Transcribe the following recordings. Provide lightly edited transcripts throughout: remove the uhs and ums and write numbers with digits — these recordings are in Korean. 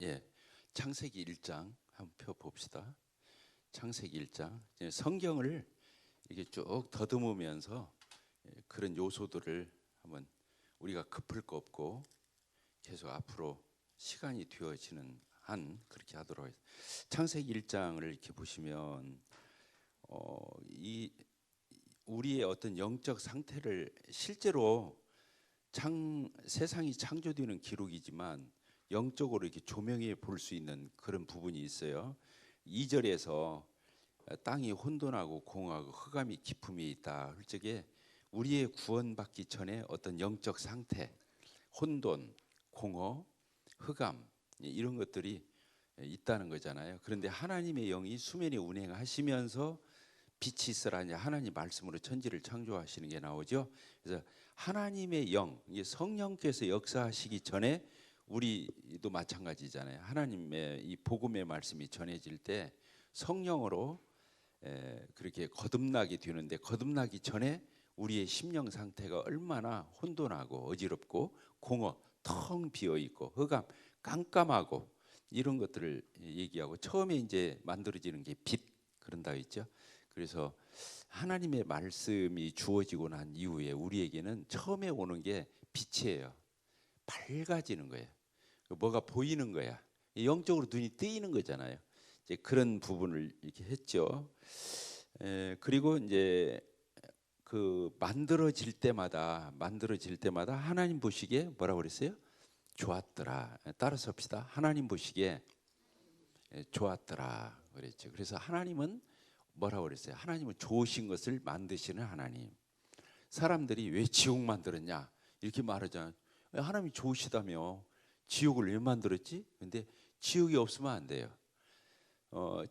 예, 창세기 1장 한번 펴봅시다. 창세기 1장 성경을 이렇게 쭉 더듬으면서 그런 요소들을 한번 우리가 급할 거 없고 계속 앞으로 시간이 되어지는 한 그렇게 하도록 하겠습니다. 창세기 1장을 이렇게 보시면 이 우리의 어떤 영적 상태를 실제로 세상이 창조되는 기록이지만 영적으로 이렇게 조명해 볼 수 있는 그런 부분이 있어요. 2절에서 땅이 혼돈하고 공허하고 흑암이 깊음이 있다 할 적에 우리의 구원받기 전에 어떤 영적 상태, 혼돈, 공허, 흑암 이런 것들이 있다는 거잖아요. 그런데 하나님의 영이 수면에 운행하시면서 빛이 있으라니 하나님 말씀으로 천지를 창조하시는 게 나오죠. 그래서 하나님의 영, 성령께서 역사하시기 전에 우리도 마찬가지잖아요. 하나님의 이 복음의 말씀이 전해질 때 성령으로 그렇게 거듭나게 되는데, 거듭나기 전에 우리의 심령 상태가 얼마나 혼돈하고 어지럽고 공허, 텅 비어 있고 흑암, 깜깜하고 이런 것들을 얘기하고, 처음에 이제 만들어지는 게 빛 그런다 했죠. 그래서 하나님의 말씀이 주어지고 난 이후에 우리에게는 처음에 오는 게 빛이에요. 밝아지는 거예요. 뭐가 보이는 거야. 영적으로 눈이 뜨이는 거잖아요. 이제 그런 부분을 이렇게 했죠. 그리고 이제 그 만들어질 때마다 하나님 보시기에 뭐라고 그랬어요? 좋았더라. 따라서 합시다. 하나님 보시기에 좋았더라 그랬죠. 그래서 하나님은 뭐라고 그랬어요? 하나님은 좋으신 것을 만드시는 하나님. 사람들이 왜 지옥 만들었냐 이렇게 말하잖아요. 하나님이 좋으시다며 지옥을 왜 만들었지? 근데 지옥이 없으면 안 돼요.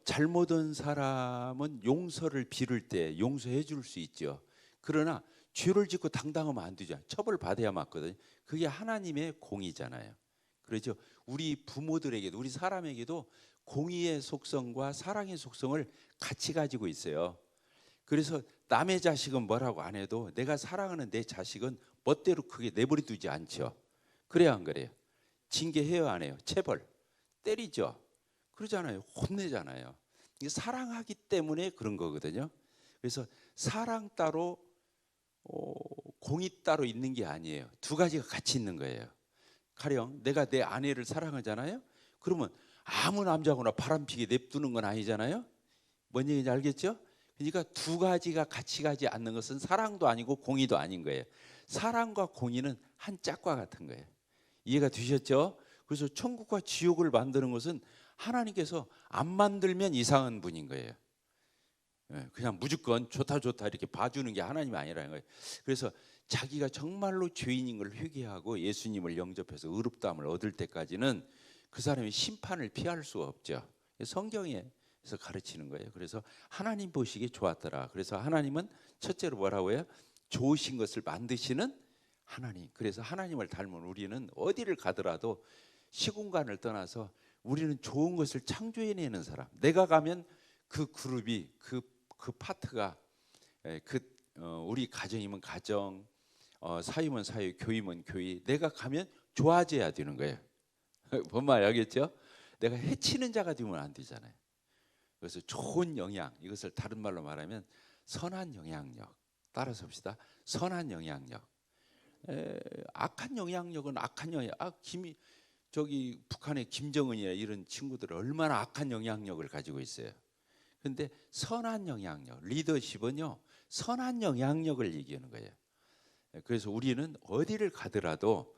잘못한 사람은 용서를 빌을 때 용서해 줄 수 있죠. 그러나 죄를 짓고 당당하면 안 되죠. 처벌 받아야 맞거든요. 그게 하나님의 공의잖아요. 그렇죠. 우리 부모들에게도, 우리 사람에게도 공의의 속성과 사랑의 속성을 같이 가지고 있어요. 그래서 남의 자식은 뭐라고 안 해도 내가 사랑하는 내 자식은 멋대로 크게 내버려 두지 않죠. 그래야 안 그래요? 징계해요 안 해요? 체벌, 때리죠. 그러잖아요. 혼내잖아요. 이게 사랑하기 때문에 그런 거거든요. 그래서 사랑 따로 공의 따로 있는 게 아니에요. 두 가지가 같이 있는 거예요. 가령 내가 내 아내를 사랑하잖아요. 그러면 아무 남자거나 바람피게 냅두는 건 아니잖아요. 뭔 얘기인지 알겠죠? 그러니까 두 가지가 같이 가지 않는 것은 사랑도 아니고 공의도 아닌 거예요. 사랑과 공의는 한 짝과 같은 거예요. 이해가 되셨죠? 그래서 천국과 지옥을 만드는 것은 하나님께서 안 만들면 이상한 분인 거예요. 그냥 무조건 좋다 이렇게 봐주는 게 하나님이 아니라는 거예요. 그래서 자기가 정말로 죄인인 걸 회개하고 예수님을 영접해서 의롭다함을 얻을 때까지는 그 사람이 심판을 피할 수가 없죠. 성경에서 가르치는 거예요. 그래서 하나님 보시기에 좋았더라. 그래서 하나님은 첫째로 뭐라고 해요? 좋으신 것을 만드시는 하나님. 그래서 하나님을 닮은 우리는 어디를 가더라도 시공간을 떠나서 우리는 좋은 것을 창조해내는 사람. 내가 가면 그 그룹이 그 파트가 우리 가정이면 가정, 사위면 사위, 교회면 교회, 내가 가면 좋아져야 되는 거예요. 뭔 말 알겠죠? 내가 해치는 자가 되면 안 되잖아요. 그래서 좋은 영향, 이것을 다른 말로 말하면 선한 영향력. 따라서 합시다. 선한 영향력. 악한 영향력은 악한 영향. 저기 북한의 김정은이나 이런 친구들은 얼마나 악한 영향력을 가지고 있어요. 근데 선한 영향력, 리더십은요, 선한 영향력을 얘기하는 거예요. 그래서 우리는 어디를 가더라도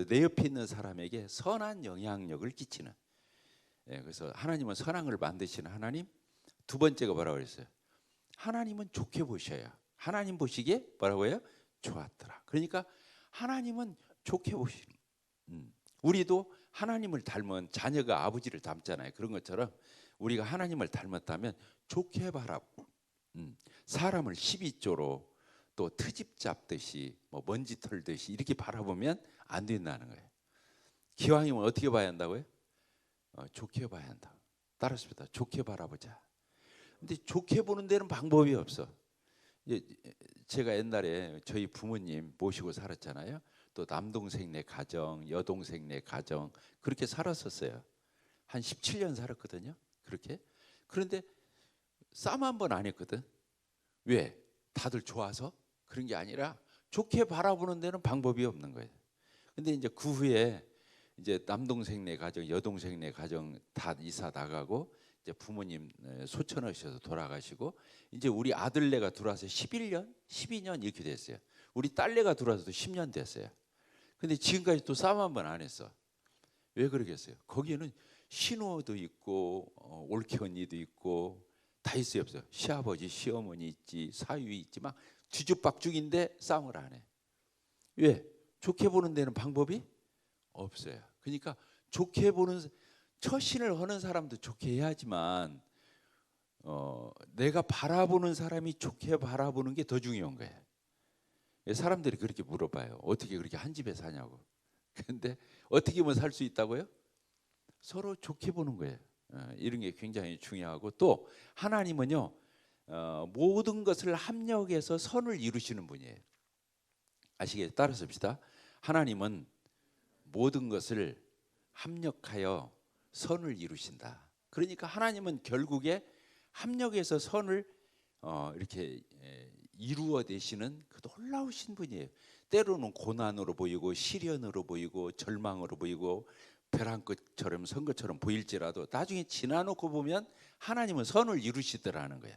내 옆에 있는 사람에게 선한 영향력을 끼치는. 그래서 하나님은 선한 걸 만드시는 하나님. 두 번째가 뭐라고 그랬어요? 하나님은 좋게 보셔야. 하나님 보시기에 뭐라고 해요? 좋았더라. 그러니까 하나님은 좋게 보시는. 우리도 하나님을 닮은 자녀가 아버지를 닮잖아요. 그런 것처럼 우리가 하나님을 닮았다면 좋게 바라고, 사람을 12조로 또 트집 잡듯이 뭐 먼지 털듯이 이렇게 바라보면 안 된다는 거예요. 기왕이면 어떻게 봐야 한다고요? 좋게 봐야 한다. 따라합시다. 좋게 바라보자. 근데 좋게 보는 데는 방법이 없어. 제가 옛날에 저희 부모님 모시고 살았잖아요. 또 또 남동생네 가정, 여동생네 가정 그렇게 살았었어요. 한 17년 살았거든요. 그렇게. 그런데 싸움 한 번 안 했거든. 왜? 다들 좋아서? 그런 게 아니라 좋게 바라보는 데는 방법이 없는 거예요. 근데 이제 그 후에 이제 남동생네 가정, 여동생네 가정 다 이사 나가고 이제 부모님 소천하셔서 돌아가시고 이제 우리 아들네가 들어와서 11년, 12년 이렇게 됐어요. 우리 딸네가 들어와서도 10년 됐어요. 근데 지금까지 또 싸움 한 번 안 했어. 왜 그러겠어요? 거기에는 신우도 있고 올케 언니도 있고 다 있어요, 없어요? 시아버지, 시어머니 있지, 사위 있지, 막 뒤죽박죽인데 싸움을 안 해. 왜? 좋게 보는 데는 방법이 없어요. 그러니까 좋게 보는 처신을 하는 사람도 좋게 해야지만 내가 바라보는 사람이 좋게 바라보는 게 더 중요한 거예요. 사람들이 그렇게 물어봐요. 어떻게 그렇게 한 집에 사냐고. 근데 어떻게 하면 살 수 있다고요? 서로 좋게 보는 거예요. 이런 게 굉장히 중요하고 또 하나님은요 모든 것을 합력해서 선을 이루시는 분이에요. 아시겠어요? 따라서 봅시다. 하나님은 모든 것을 합력하여 선을 이루신다. 그러니까 하나님은 결국에 합력해서 선을 이렇게 이루어내시는 그 놀라우신 분이에요. 때로는 고난으로 보이고 시련으로 보이고 절망으로 보이고 벼랑 끝처럼 선것처럼 보일지라도 나중에 지나놓고 보면 하나님은 선을 이루시더라는 거예요.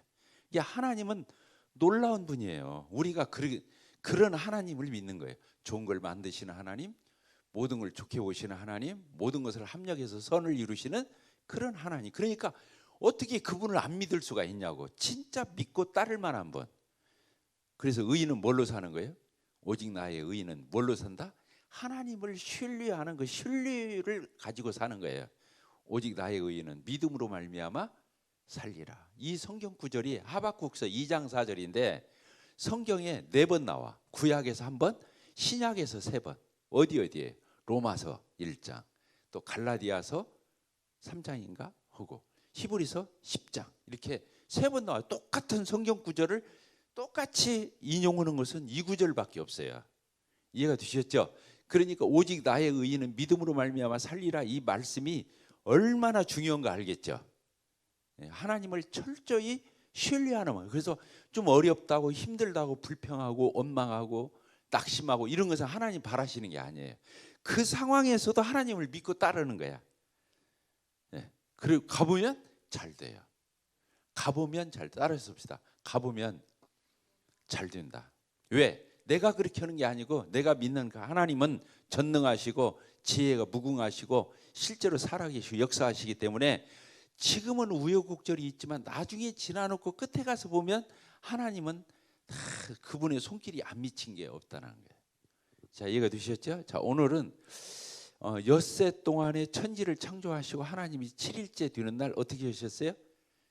이게 하나님은 놀라운 분이에요. 우리가 그런 하나님을 믿는 거예요. 좋은 걸 만드시는 하나님, 모든 걸 좋게 보시는 하나님, 모든 것을 합력해서 선을 이루시는 그런 하나님. 그러니까 어떻게 그분을 안 믿을 수가 있냐고. 진짜 믿고 따를 만한 분. 그래서 의인은 뭘로 사는 거예요? 오직 나의 의인은 뭘로 산다? 하나님을 신뢰하는 그 신뢰를 가지고 사는 거예요. 오직 나의 의인은 믿음으로 말미암아 살리라. 이 성경 구절이 하박국서 2장 4절인데 성경에 4번 나와. 구약에서 1번, 신약에서 3번. 어디에? 로마서 1장, 또 갈라디아서 3장인가 하고 히브리서 10장 이렇게 3번 나와요. 똑같은 성경 구절을 똑같이 인용하는 것은 이 구절밖에 없어요. 이해가 되셨죠? 그러니까 오직 나의 의인은 믿음으로 말미암아 살리라 이 말씀이 얼마나 중요한가 알겠죠? 하나님을 철저히 신뢰하는 거예요. 그래서 좀 어렵다고 힘들다고 불평하고 원망하고 낙심하고 이런 것은 하나님 바라시는 게 아니에요. 그 상황에서도 하나님을 믿고 따르는 거야. 그리고 가보면 잘 돼요. 가보면 잘 돼. 따라서 봅시다. 가보면 잘 된다. 왜? 내가 그렇게 하는 게 아니고 내가 믿는 그 하나님은 전능하시고 지혜가 무궁하시고 실제로 살아계시고 역사하시기 때문에 지금은 우여곡절이 있지만 나중에 지나놓고 끝에 가서 보면 하나님은 다 그분의 손길이 안 미친 게 없다는 거예요. 자, 이해가 되셨죠? 자, 오늘은 엿새 동안에 천지를 창조하시고 하나님이 7일째 되는 날 어떻게 하셨어요?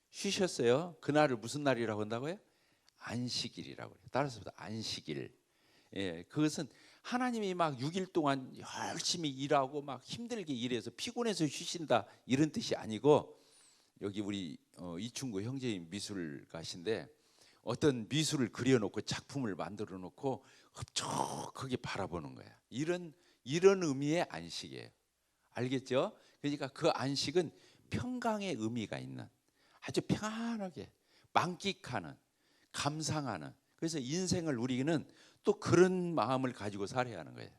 쉬셨어요. 그날을 무슨 날이라고 한다고요? 안식일이라고 해요. 따라서 안식일. 예, 그것은 하나님이 막 6일 동안 열심히 일하고 막 힘들게 일해서 피곤해서 쉬신다 이런 뜻이 아니고 여기 우리 이충구 형제님 미술가신데 어떤 미술을 그려놓고 작품을 만들어 놓고 흡족하게 바라보는 거야. 이런 의미의 안식이에요. 알겠죠? 그러니까 그 안식은 평강의 의미가 있는 아주 평안하게 만끽하는 감상하는 그래서 인생을 우리는 또 그런 마음을 가지고 살아야 하는 거예요.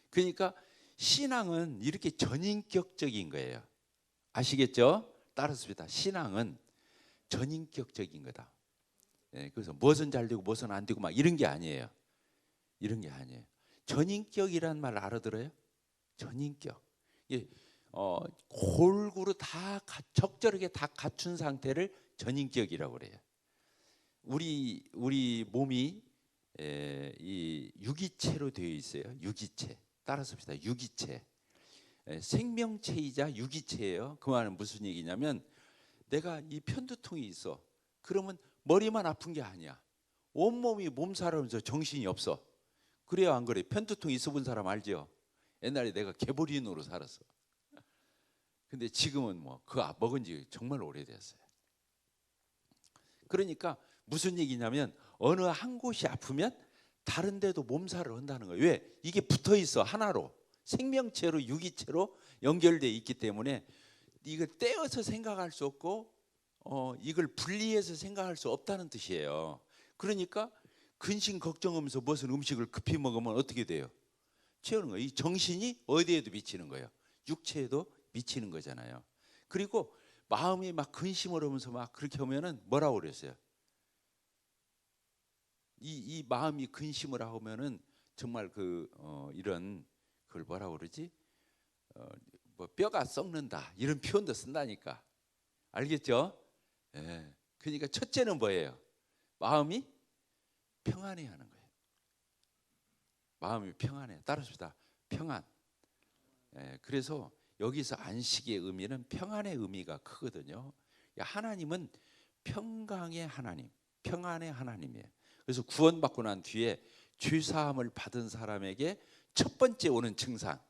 그러니까 신앙은 이렇게 전인격적인 거예요. 아시겠죠? 따라서입니다. 신앙은 전인격적인 거다. 그래서 무엇은 잘 되고 무엇은 안 되고 막 이런 게 아니에요. 이런 게 아니에요. 전인격이란 말 알아들어요? 전인격. 골고루 다 적절하게 다 갖춘 상태를 전인격이라고 그래요. 우리 몸이 이 유기체로 되어 있어요. 유기체. 따라서 봅시다. 유기체. 생명체이자 유기체예요. 그 말은 무슨 얘기냐면 내가 이 편두통이 있어. 그러면 머리만 아픈 게 아니야. 온몸이 몸살하면서 정신이 없어. 그래요, 안 그래? 편두통 있어본 사람 알죠? 옛날에 내가 개보린으로 살았어. 근데 지금은 뭐 그거 먹은 지 정말 오래됐어요. 그러니까 무슨 얘기냐면 어느 한 곳이 아프면 다른 데도 몸살을 한다는 거예요. 왜? 이게 붙어 있어. 하나로. 생명체로, 유기체로 연결되어 있기 때문에 이걸 떼어서 생각할 수 없고 이걸 분리해서 생각할 수 없다는 뜻이에요. 그러니까 근심 걱정하면서 무슨 음식을 급히 먹으면 어떻게 돼요? 채우는 거예요. 이 정신이 어디에도 미치는 거예요. 육체에도 미치는 거잖아요. 그리고 마음이 막 근심을 하면서 막 그렇게 하면은 뭐라고 그랬어요? 이 마음이 근심을 하면은 정말 이런 그걸 뭐라고 그러지? 뭐 뼈가 썩는다 이런 표현도 쓴다니까. 알겠죠? 예. 그러니까 첫째는 뭐예요? 마음이 평안해야 하는 거예요. 마음이 평안해. 따라합시다. 평안. 예. 그래서 여기서 안식의 의미는 평안의 의미가 크거든요. 하나님은 평강의 하나님, 평안의 하나님이에요. 그래서 구원받고 난 뒤에 죄 사함을 받은 사람에게 첫 번째 오는 증상,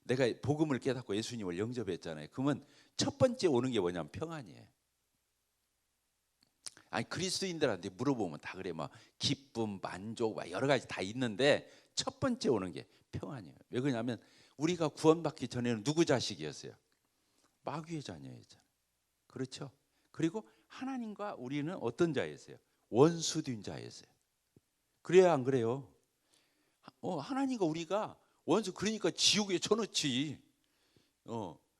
내가 복음을 깨닫고 예수님을 영접했잖아요. 그러면 첫 번째 오는 게 뭐냐면 평안이에요. 아니 그리스도인들한테 물어보면 다 그래, 막 기쁨, 만족, 막 여러 가지 다 있는데 첫 번째 오는 게 평안이에요. 왜 그러냐면 우리가 구원받기 전에는 누구 자식이었어요? 마귀의 자녀였잖아요. 그렇죠? 그리고 하나님과 우리는 어떤 자였어요? 원수된 자였어요. 그래야 안 그래요? 하나님과 우리가 원수, 그러니까 지옥에 쳐넣지.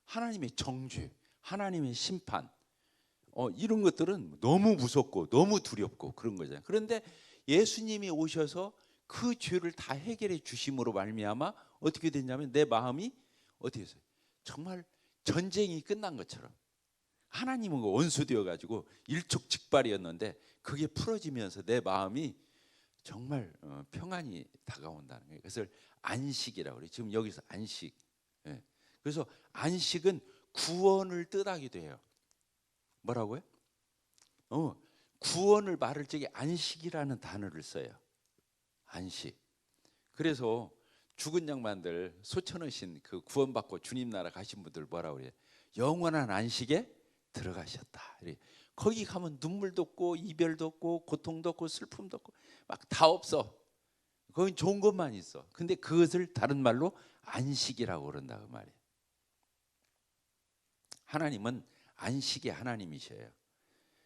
하나님의 정죄, 하나님의 심판, 이런 것들은 너무 무섭고 너무 두렵고 그런 거잖아요. 그런데 예수님이 오셔서 그 죄를 다 해결해 주심으로 말미암아 어떻게 됐냐면 내 마음이 어떻게 했어요? 정말 전쟁이 끝난 것처럼 하나님은 원수되어 가지고 일촉즉발이었는데 그게 풀어지면서 내 마음이 정말 평안이 다가온다는 거예요. 그래서 안식이라고 그래요. 지금 여기서 안식. 예. 그래서 안식은 구원을 뜻하기도 해요. 뭐라고요? 구원을 말할 적에 안식이라는 단어를 써요. 안식. 그래서 죽은 양반들 소천하신 그 구원받고 주님 나라 가신 분들 뭐라고 그래요? 영원한 안식에 들어가셨다. 거기 가면 눈물도 없고 이별도 없고 고통도 없고 슬픔도 없고 막 다 없어. 거긴 좋은 것만 있어. 근데 그것을 다른 말로 안식이라고 그런다 그 말이에요. 하나님은 안식의 하나님이셔요.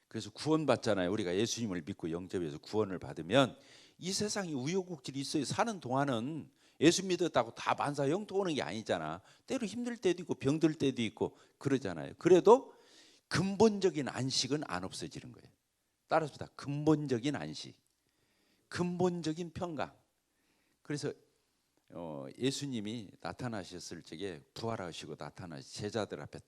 그래서 구원받잖아요. 우리가 예수님을 믿고 영접해서 구원을 받으면 이 세상에 우여곡절이 있어요. 사는 동안은 예수 믿었다고 다 만사 형통하는 게 아니잖아. 때로 힘들 때도 있고 병들 때도 있고 그러잖아요. 그래도 근본적인 안식은 안 없어지는 거예요. 따라서 근본적인 안식, 근본적인 평강. 그래서 예수님이 나타나셨을 적에 부활하시고 나타나시 제자들 앞에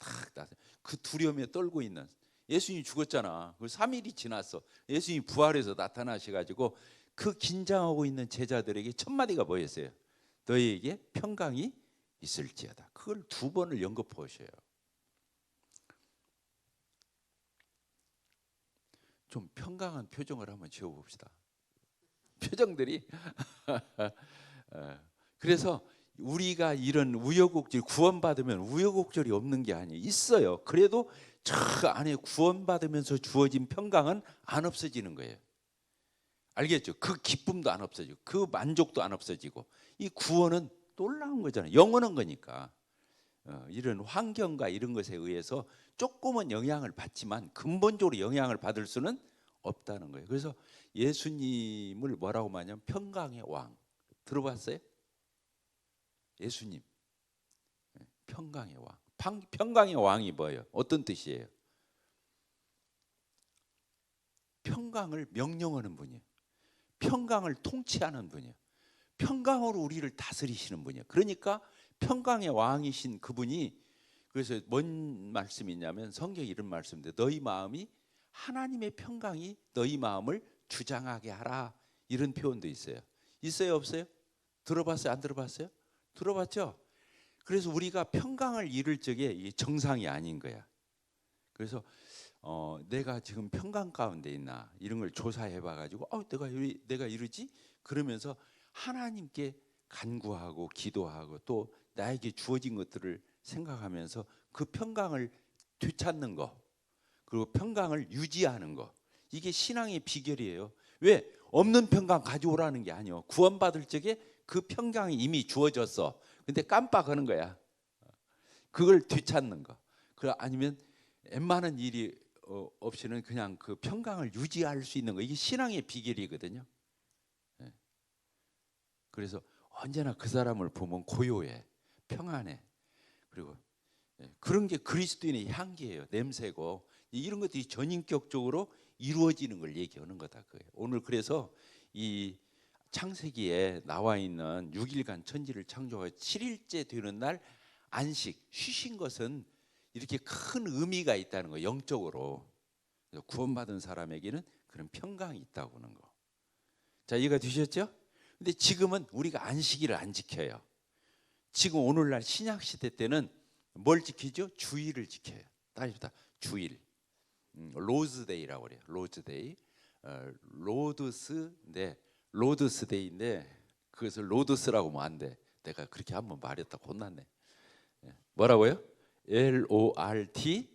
그 두려움에 떨고 있는, 예수님이 죽었잖아. 그 3일이 지났어. 예수님이 부활해서 나타나셔가지고 그 긴장하고 있는 제자들에게 첫 마디가 뭐였어요? 너희에게 평강이 있을지어다. 그걸 2번을 연거푸으셔요. 좀 평강한 표정을 한번 지어봅시다. 표정들이 그래서 우리가 이런 우여곡절, 구원받으면 우여곡절이 없는 게 아니에요. 있어요. 그래도 저 안에 구원받으면서 주어진 평강은 안 없어지는 거예요. 알겠죠? 그 기쁨도 안 없어지고 그 만족도 안 없어지고 이 구원은 놀라운 거잖아요. 영원한 거니까. 이런 환경과 이런 것에 의해서 조금은 영향을 받지만 근본적으로 영향을 받을 수는 없다는 거예요. 그래서 예수님을 뭐라고 말하냐면 평강의 왕. 들어봤어요? 예수님 평강의 왕. 평강의 왕이 뭐예요? 어떤 뜻이에요? 평강을 명령하는 분이에요. 평강을 통치하는 분이에요. 평강으로 우리를 다스리시는 분이에요. 그러니까 평강의 왕이신 그분이, 그래서 뭔 말씀이 있냐면 성경에 이런 말씀인데 너희 마음이 하나님의 평강이 너희 마음을 주장하게 하라, 이런 표현도 있어요. 있어요 없어요? 들어봤어요 안 들어봤어요? 들어봤죠? 그래서 우리가 평강을 잃을 적에 이게 정상이 아닌 거야. 그래서 내가 지금 평강 가운데 있나 이런 걸 조사해 봐가지고 내가 이러지? 그러면서 하나님께 간구하고 기도하고 또 나에게 주어진 것들을 생각하면서 그 평강을 되찾는 거, 그리고 평강을 유지하는 거, 이게 신앙의 비결이에요. 왜? 없는 평강 가져오라는 게 아니요. 구원받을 적에 그 평강이 이미 주어졌어. 근데 깜빡하는 거야. 그걸 되찾는 거. 그 아니면 웬만한 일이 없이는 그냥 그 평강을 유지할 수 있는 거. 이게 신앙의 비결이거든요. 그래서 언제나 그 사람을 보면 고요해, 평안해. 그리고 그런 게 그리스도인의 향기예요. 냄새고 이런 것들이 전인격적으로 이루어지는 걸 얘기하는 거다. 그예요. 오늘 그래서 이 창세기에 나와 있는 6일간 천지를 창조하고 7일째 되는 날 안식, 쉬신 것은 이렇게 큰 의미가 있다는 거, 영적으로. 구원받은 사람에게는 그런 평강이 있다고 하는 거. 자, 이해가 되셨죠? 근데 지금은 우리가 안식일을 안 지켜요. 지금 오늘날 신약 시대 때는 뭘 지키죠? 주일을 지켜요. 따집니다. 주일. 로즈데이라고 그래요. 로즈데이. 로드스인데 로드스데이인데 그것을 로드스라고 하면 안 돼. 내가 그렇게 한번 말했다 혼났네. 뭐라고요? LORT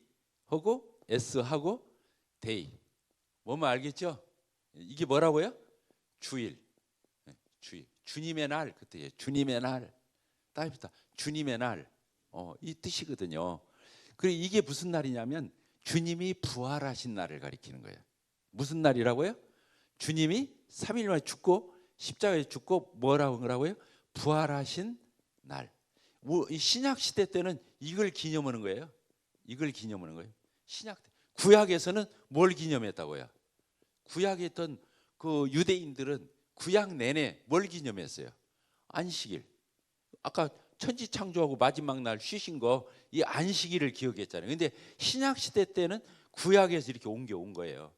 하고 S 하고 데이. 뭐만 알겠죠? 이게 뭐라고요? 주일. 주일. 주님의 날 그때예요. 주님의 날. 따집니다. 주님의 날. 이 뜻이거든요. 그리고 이게 무슨 날이냐면 주님이 부활하신 날을 가리키는 거예요. 무슨 날이라고요? 주님이 3일 만에 죽고 십자가에 죽고 뭐라고 하라고요? 부활하신 날. 신약 시대 때는 이걸 기념하는 거예요. 이걸 기념하는 거예요. 신약 때. 구약에서는 뭘 기념했다고요? 구약에 있던 그 유대인들은 구약 내내 뭘 기념했어요? 안식일. 아까 천지 창조하고 마지막 날 쉬신 거 이 안식일을 기억했잖아요. 근데 신약 시대 때는 구약에서 이렇게 옮겨온 거예요.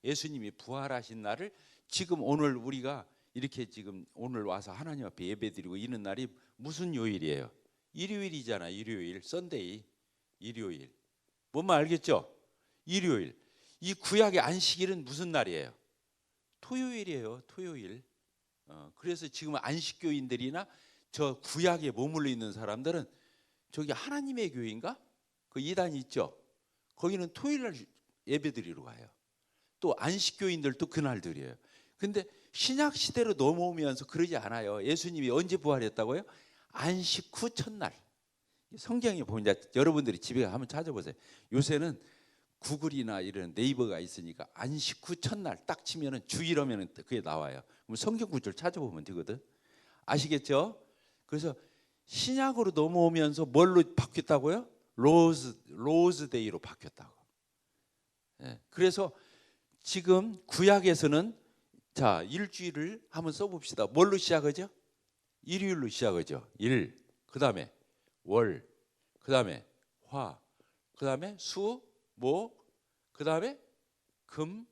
예수님이 부활하신 날을 지금 오늘 우리가 이렇게 지금 오늘 와서 하나님 앞에 예배드리고 있는 날이 무슨 요일이에요? 일요일이잖아. 일요일, 썬데이. 일요일. 뭔말 알겠죠? 일요일. 이 구약의 안식일은 무슨 날이에요? 토요일이에요. 토요일. 그래서 지금 안식교인들이나 저 구약에 머물러 있는 사람들은 저기 하나님의 교회인가? 그 이단이 있죠. 거기는 토요일날 예배드리러 가요. 또 안식교인들도 그날 드려요. 근데 신약 시대로 넘어오면서 그러지 않아요. 예수님이 언제 부활했다고요? 안식 후 첫날. 성경에 보면 여러분들이 집에 한번 찾아보세요. 요새는 구글이나 이런 네이버가 있으니까 안식 후 첫날 딱 치면은 주일하면은 그게 나와요. 그럼 성경 구절 찾아보면 되거든. 아시겠죠? 그래서 신약으로 넘어오면서 뭘로 바뀌었다고요? 로즈데이로 바뀌었다고. 그래서 지금 구약에서는 자 일주일을 한번 써봅시다. 뭘로 시작하죠? 일요일로 시작하죠. 일, 그 다음에 월, 그 다음에 화, 그 다음에 수, 목, 그 다음에 금,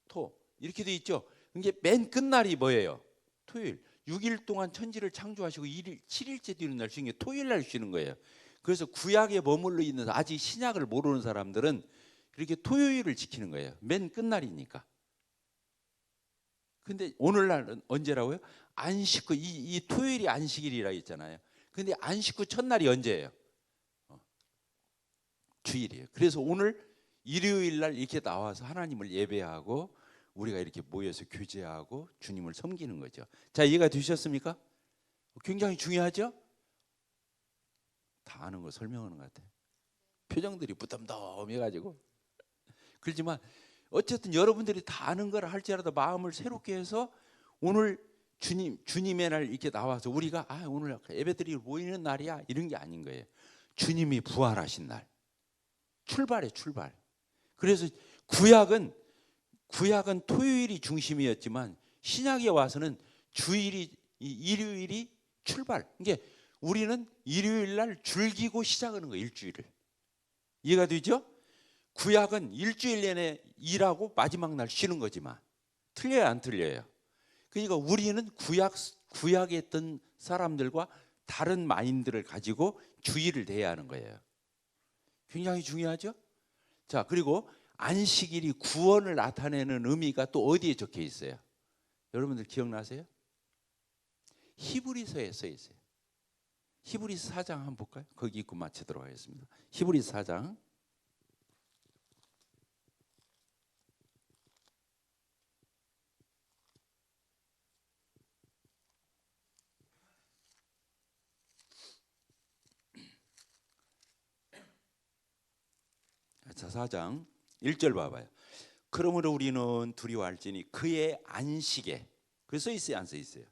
토 이렇게 돼 있죠. 이게 맨 끝날이 뭐예요? 토요일. 6일 동안 천지를 창조하시고 7일째 되는 날 쉬는 게 토요일 날 쉬는 거예요. 그래서 구약에 머물러 있는 아직 신약을 모르는 사람들은 그렇게 토요일을 지키는 거예요. 맨 끝날이니까. 근데 오늘날은 언제라고요? 안식 후 이 토요일이 안식일이라 했잖아요. 근데 안식 후 첫날이 언제예요? 주일이에요. 그래서 오늘 일요일 날 이렇게 나와서 하나님을 예배하고 우리가 이렇게 모여서 교제하고 주님을 섬기는 거죠. 자, 이해가 되셨습니까? 굉장히 중요하죠? 다 아는 거 설명하는 것 같아요. 표정들이 부담담해가지고. 그렇지만 어쨌든 여러분들이 다 아는 걸 할지라도 마음을 새롭게 해서 오늘 주님의 날 이렇게 나와서 우리가 오늘 예배드리러 모이는 날이야 이런 게 아닌 거예요. 주님이 부활하신 날. 출발해 출발. 그래서 구약은 토요일이 중심이었지만 신약에 와서는 주일이 일요일이 출발. 이게 우리는 일요일 날 즐기고 시작하는 거예요. 일주일을. 이해가 되죠? 구약은 일주일 내내 일하고 마지막 날 쉬는 거지만 틀려요 안 틀려요? 그러니까 우리는 구약에 있던 사람들과 다른 마인드를 가지고 주일을 대해야 하는 거예요. 굉장히 중요하죠? 자, 그리고 안식일이 구원을 나타내는 의미가 또 어디에 적혀 있어요? 여러분들 기억나세요? 히브리서에 써 있어요. 히브리서 4장 한번 볼까요? 거기 읽고 마치도록 하겠습니다. 히브리서 4장. 자, 4장 1절 봐봐요. 그러므로 우리는 두려워할지니 그의 안식에, 그 써 있어요, 안 써 있어요?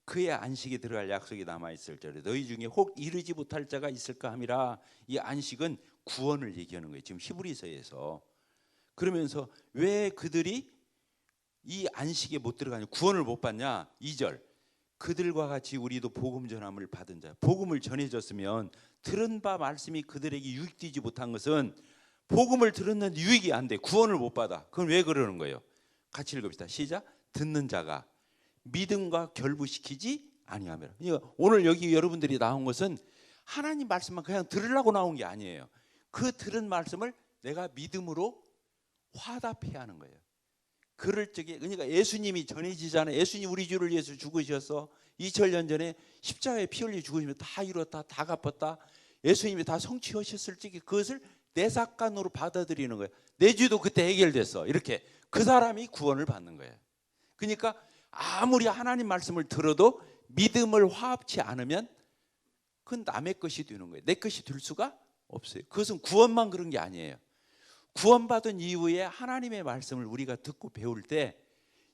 그의 안식에 들어갈 약속이 남아 있을 때에 너희 중에 혹 이르지 못할 자가 있을까 함이라. 이 안식은 구원을 얘기하는 거예요. 지금 히브리서에서. 그러면서 왜 그들이 이 안식에 못 들어가냐, 구원을 못 받냐? 2절. 그들과 같이 우리도 복음 전함을 받은 자. 복음을 전해졌으면 들은 바 말씀이 그들에게 유익되지 못한 것은 복음을 들었는데 유익이 안 돼. 구원을 못 받아. 그건 왜 그러는 거예요? 같이 읽읍시다. 시작. 듣는 자가 믿음과 결부시키지 아니하며. 그러니까 오늘 여기 여러분들이 나온 것은 하나님 말씀만 그냥 들으려고 나온 게 아니에요. 그 들은 말씀을 내가 믿음으로 화답해야 하는 거예요. 그럴 적에, 그러니까 예수님이 전해지잖아요. 예수님 우리 주를 위해서 죽으셨어. 2000년 전에 십자가에 피 흘려 죽으시면 다 이뤘다, 다 갚았다. 예수님이 다 성취하셨을 적에 그것을 내 사건으로 받아들이는 거예요. 내 죄도 그때 해결됐어. 이렇게 그 사람이 구원을 받는 거예요. 그러니까 아무리 하나님 말씀을 들어도 믿음을 화합치 않으면 그건 남의 것이 되는 거예요. 내 것이 될 수가 없어요. 그것은 구원만 그런 게 아니에요. 구원받은 이후에 하나님의 말씀을 우리가 듣고 배울 때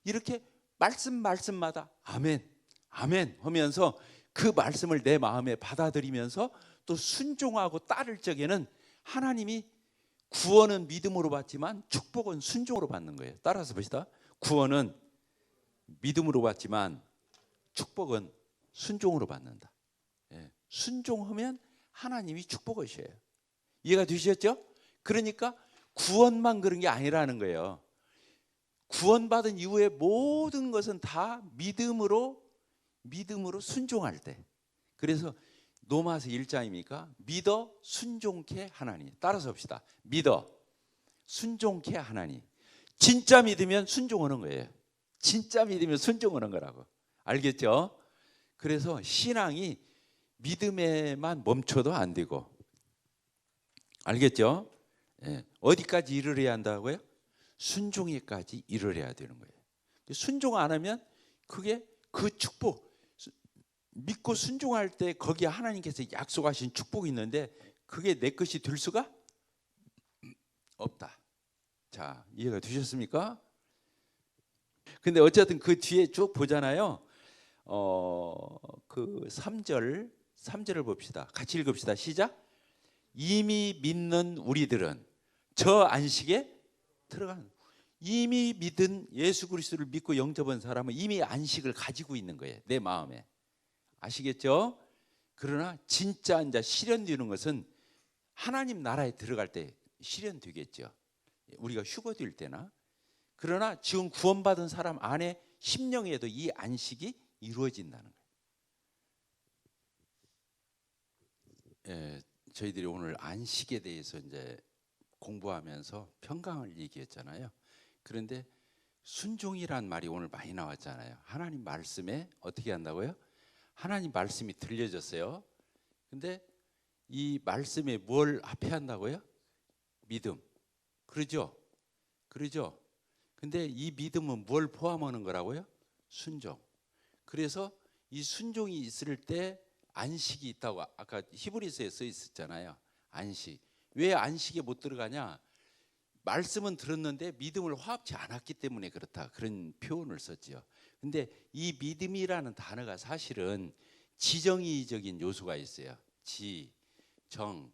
이렇게 말씀마다 아멘, 아멘 하면서 그 말씀을 내 마음에 받아들이면서 또 순종하고 따를 적에는 하나님이 구원은 믿음으로 받지만 축복은 순종으로 받는 거예요. 따라서 봅시다. 구원은 믿음으로 받지만 축복은 순종으로 받는다. 순종하면 하나님이 축복하셔요. 이해가 되셨죠? 그러니까 구원만 그런 게 아니라는 거예요. 구원받은 이후에 모든 것은 다 믿음으로 순종할 때. 그래서 로마서 1장입니까? 믿어 순종케 하나니. 따라서 봅시다. 믿어 순종케 하나니. 진짜 믿으면 순종하는 거예요. 진짜 믿으면 순종하는 거라고. 알겠죠? 그래서 신앙이 믿음에만 멈춰도 안 되고, 알겠죠? 어디까지 일을 해야 한다고요? 순종에까지 일을 해야 되는 거예요. 순종 안 하면 그게 그 축복, 믿고 순종할 때 거기에 하나님께서 약속하신 축복이 있는데 그게 내 것이 될 수가 없다. 자, 이해가 되셨습니까? 근데 어쨌든 그 뒤에 쭉 보잖아요. 그 3절을 봅시다. 같이 읽읍시다. 시작. 이미 믿는 우리들은 저 안식에 들어가는, 이미 믿은 예수 그리스도를 믿고 영접한 사람은 이미 안식을 가지고 있는 거예요. 내 마음에. 아시겠죠? 그러나 진짜 이제 실현되는 것은 하나님 나라에 들어갈 때 실현되겠죠. 우리가 휴거될 때나. 그러나 지금 구원받은 사람 안에 심령에도 이 안식이 이루어진다는 거예요. 저희들이 오늘 안식에 대해서 이제 공부하면서 평강을 얘기했잖아요. 그런데 순종이란 말이 오늘 많이 나왔잖아요. 하나님 말씀에 어떻게 한다고요? 하나님 말씀이 들려졌어요. 근데 이 말씀에 뭘 앞에 한다고요? 믿음. 그러죠? 그러죠? 근데 이 믿음은 뭘 포함하는 거라고요? 순종. 그래서 이 순종이 있을 때 안식이 있다고 아까 히브리서에 써 있었잖아요. 안식. 왜 안식에 못 들어가냐? 말씀은 들었는데 믿음을 화합치 않았기 때문에 그렇다. 그런 표현을 썼죠. 근데 이 믿음이라는 단어가 사실은 지정의적인 요소가 있어요. 지, 정,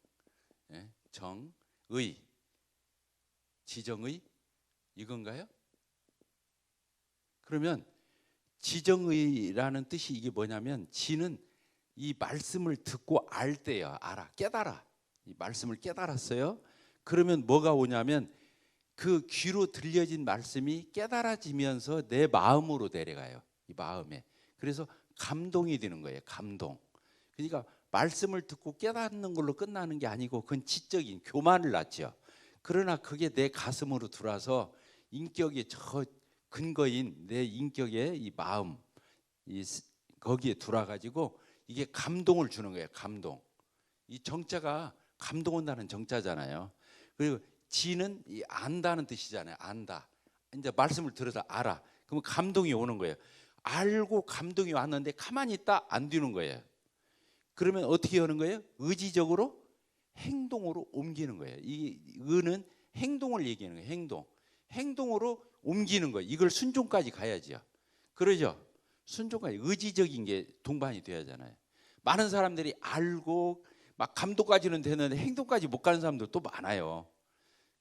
정의, 지정의 이건가요? 그러면 지정의라는 뜻이 이게 뭐냐면 지는 이 말씀을 듣고 알 때요. 알아, 깨달아. 이 말씀을 깨달았어요. 그러면 뭐가 오냐면 그 귀로 들려진 말씀이 깨달아지면서 내 마음으로 내려가요. 이 마음에. 그래서 감동이 되는 거예요. 감동. 그러니까 말씀을 듣고 깨닫는 걸로 끝나는 게 아니고 그건 지적인 교만을 낳죠. 그러나 그게 내 가슴으로 들어와서 인격의 저 근거인 내 인격의 이 마음, 거기에 들어와가지고 이게 감동을 주는 거예요. 감동. 이 정자가 감동 온다는 정자잖아요. 그리고 지는 이 안다는 뜻이잖아요. 안다. 이제 말씀을 들어서 알아. 그러면 감동이 오는 거예요. 알고 감동이 왔는데 가만히 있다 안 되는 거예요. 그러면 어떻게 하는 거예요? 의지적으로 행동으로 옮기는 거예요. 이 의는 행동을 얘기하는 거예요. 행동. 행동으로 옮기는 거예요. 이걸 순종까지 가야지요. 그러죠? 순종까지 의지적인 게 동반이 돼야 하잖아요. 많은 사람들이 알고 막 감동까지는 되는데 행동까지 못 가는 사람들도 많아요.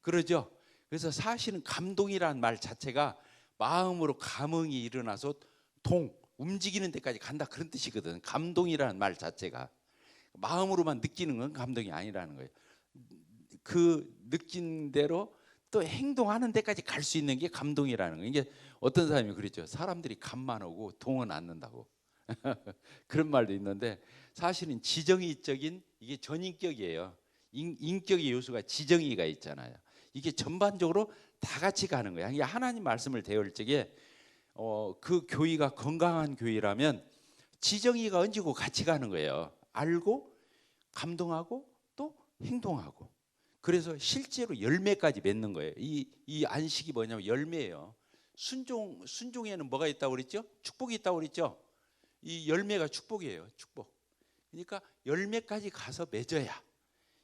그러죠? 그래서 사실은 감동이라는 말 자체가 마음으로 감흥이 일어나서 움직이는 데까지 간다 그런 뜻이거든. 감동이라는 말 자체가 마음으로만 느끼는 건 감동이 아니라는 거예요. 그 느낀 대로 또 행동하는 데까지 갈 수 있는 게 감동이라는 거예요. 이게 어떤 사람이 그랬죠. 사람들이 감만 오고 동은 않는다고. 그런 말도 있는데 사실은 지정의적인 이게 전인격이에요. 인격의 요소가 지정의가 있잖아요. 이게 전반적으로 다 같이 가는 거예요. 이게 하나님 말씀을 배울 적에 그 교회가 건강한 교회라면 지정의가 얹히고 같이 가는 거예요. 알고 감동하고 또 행동하고. 그래서 실제로 열매까지 맺는 거예요. 이 안식이 뭐냐면 열매예요. 순종에는 뭐가 있다고 그랬죠? 축복이 있다고 그랬죠? 이 열매가 축복이에요. 축복. 그러니까 열매까지 가서 맺어야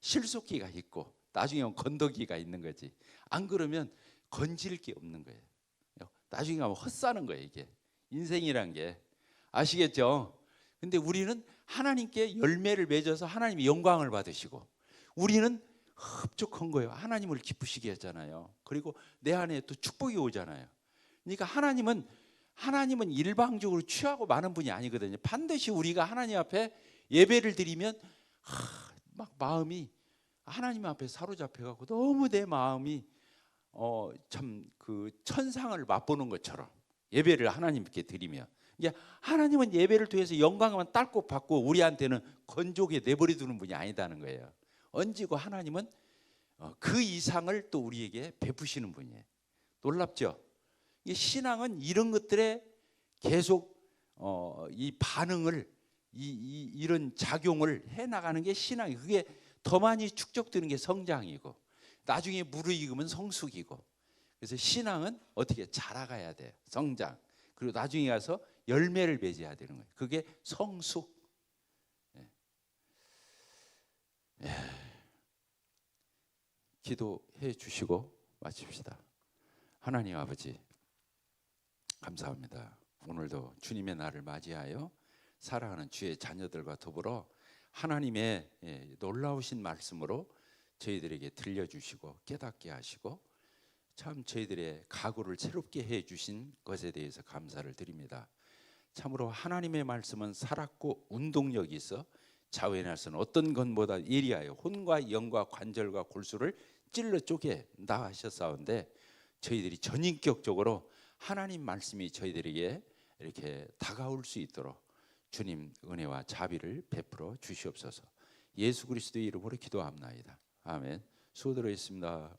실속기가 있고 나중에 건더기가 있는 거지. 안 그러면 건질 게 없는 거예요. 나중에 가면 헛사는 거예요. 이게 인생이란 게. 아시겠죠? 근데 우리는 하나님께 열매를 맺어서 하나님의 영광을 받으시고 우리는 흡족한 거예요. 하나님을 기쁘시게 했잖아요. 그리고 내 안에 또 축복이 오잖아요. 그러니까 하나님은 일방적으로 취하고 마는 분이 아니거든요. 반드시 우리가 하나님 앞에 예배를 드리면 막 마음이 하나님 앞에 사로잡혀 갖고 너무 내 마음이 참 그 천상을 맛보는 것처럼 예배를 하나님께 드리면 이게 하나님은 예배를 통해서 영광만 딸꼭 받고 우리한테는 건조하게 내버려 두는 분이 아니다는 거예요. 얹고 하나님은 그 이상을 또 우리에게 베푸시는 분이에요. 놀랍죠? 이 신앙은 이런 것들에 계속 이 반응을 이런 작용을 해 나가는 게 신앙이 그게 더 많이 축적되는 게 성장이고 나중에 무르익으면 성숙이고 그래서 신앙은 어떻게 자라가야 돼요. 성장. 그리고 나중에 가서 열매를 맺어야 되는 거예요. 그게 성숙. 기도해 주시고 마칩시다. 하나님 아버지 감사합니다. 오늘도 주님의 날을 맞이하여 사랑하는 주의 자녀들과 더불어 하나님의 놀라우신 말씀으로 저희들에게 들려주시고 깨닫게 하시고 참 저희들의 각오를 새롭게 해주신 것에 대해서 감사를 드립니다. 참으로 하나님의 말씀은 살았고 운동력이 있어 자원할수는 어떤 것보다 예리하여 혼과 영과 관절과 골수를 찔러 쪼개다 하셨사온데 저희들이 전인격적으로 하나님 말씀이 저희들에게 이렇게 다가올 수 있도록 주님 은혜와 자비를 베풀어 주시옵소서. 예수 그리스도의 이름으로 기도합나이다. 아멘. 수고들어 있습니다.